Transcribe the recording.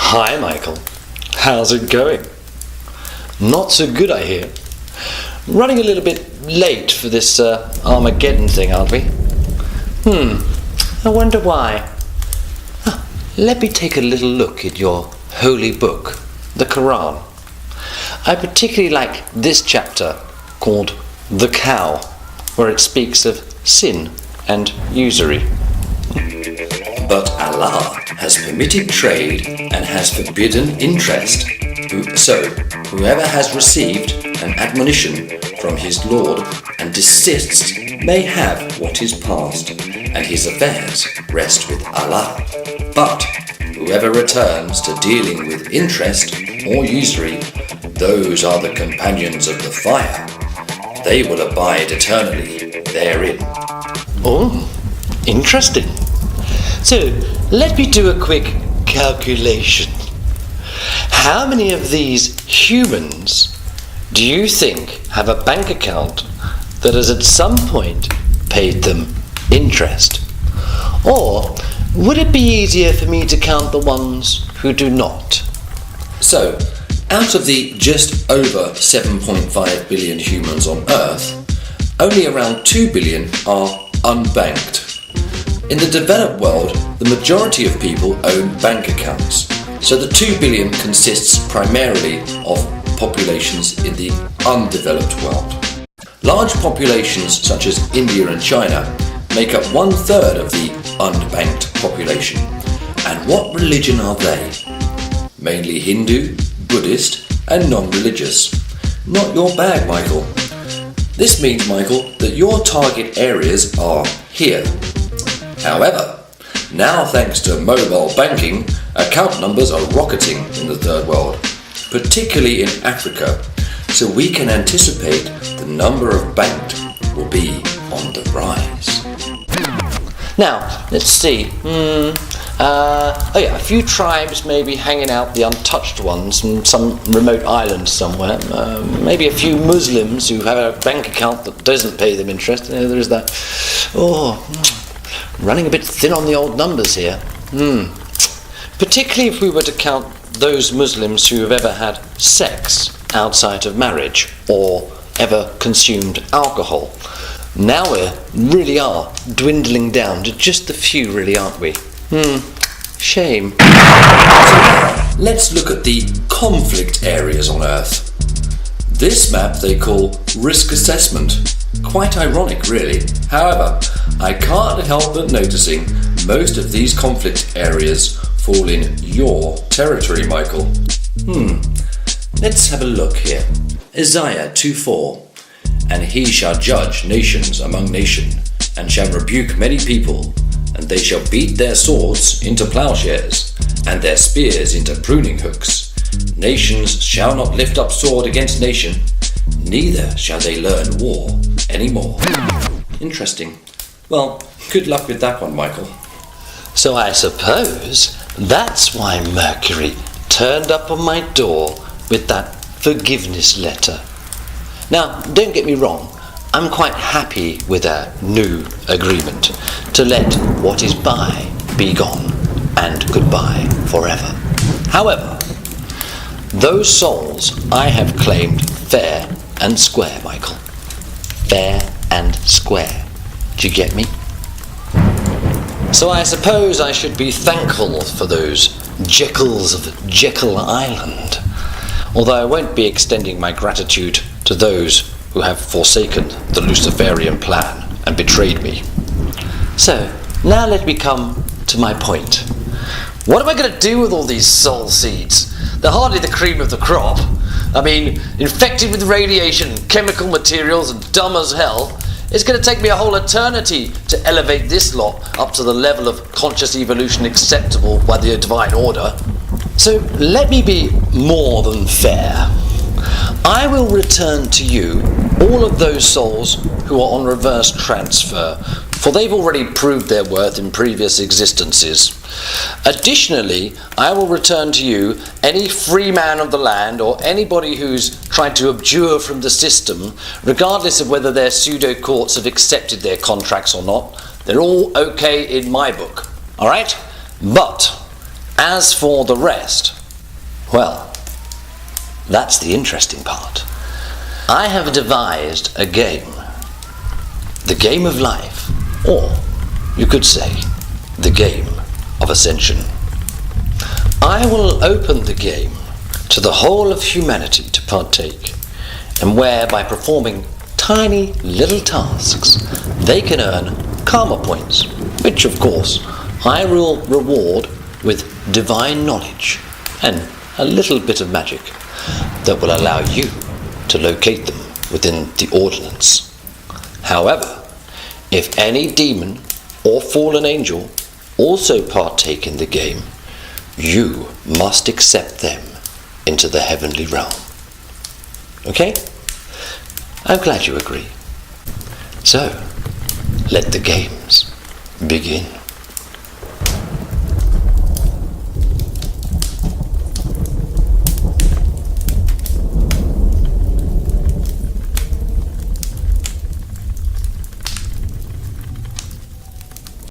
Hi, Michael. How's it going? Not so good, I hear. Running a little bit late for this Armageddon thing, aren't we? I wonder why. Let me take a little look at your holy book, the Quran. I particularly like this chapter called The Cow, where it speaks of sin and usury. But Allah has permitted trade and has forbidden interest. So, whoever has received an admonition from his Lord and desists may have what is past, and his affairs rest with Allah. But whoever returns to dealing with interest or usury, those are the companions of the fire. They will abide eternally therein. Oh, interesting. So, let me do a quick calculation. How many of these humans do you think have a bank account that has at some point paid them interest? Or would it be easier for me to count the ones who do not? So, out of the just over 7.5 billion humans on Earth, only around 2 billion are unbanked. In the developed world, the majority of people own bank accounts, so the 2 billion consists primarily of populations in the undeveloped world. Large populations such as India and China make up 1/3 of the unbanked population. And what religion are they? Mainly Hindu, Buddhist and non-religious. Not your bag, Michael. This means, Michael, that your target areas are here. However, now thanks to mobile banking, account numbers are rocketing in the third world, particularly in Africa, so we can anticipate the number of banked will be on the rise. Now, let's see. A few tribes maybe hanging out, the untouched ones, in some remote island somewhere. Maybe a few Muslims who have a bank account that doesn't pay them interest. There is that. Running a bit thin on the old numbers here. Particularly if we were to count those Muslims who have ever had sex outside of marriage or ever consumed alcohol. Now we really are dwindling down to just a few, really, aren't we? Shame. So now, let's look at the conflict areas on Earth. This map they call risk assessment. Quite ironic, really. However, I can't help but noticing most of these conflict areas fall in your territory, Michael. Let's have a look here. Isaiah 2:4. And he shall judge nations among nations, and shall rebuke many people, and they shall beat their swords into plowshares, and their spears into pruning hooks. Nations shall not lift up sword against nation, neither shall they learn war anymore. Interesting. Well, good luck with that one, Michael. So I suppose that's why Mercury turned up on my door with that forgiveness letter. Now, don't get me wrong, I'm quite happy with our new agreement to let what is by be gone and goodbye forever. However, those souls I have claimed fair and square, Michael. Fair and square. Do you get me? So I suppose I should be thankful for those Jekylls of Jekyll Island, although I won't be extending my gratitude to those who have forsaken the Luciferian plan and betrayed me. So, now let me come to my point. What am I going to do with all these soul seeds? They're hardly the cream of the crop. I mean, infected with radiation, chemical materials, and dumb as hell. It's going to take me a whole eternity to elevate this lot up to the level of conscious evolution acceptable by the divine order. So let me be more than fair. I will return to you all of those souls who are on reverse transfer, for they've already proved their worth in previous existences. Additionally, I will return to you any free man of the land or anybody who's tried to abjure from the system, regardless of whether their pseudo-courts have accepted their contracts or not. They're all okay in my book, all right? But as for the rest, Well, that's the interesting part. I have devised a game. The game of life, or you could say, the game of ascension. I will open the game to the whole of humanity to partake, and where by performing tiny little tasks they can earn karma points, which of course I will reward with divine knowledge and a little bit of magic that will allow you to locate them within the ordinance. However, if any demon or fallen angel also partake in the game, you must accept them into the heavenly realm. Okay? I'm glad you agree. So, let the games begin.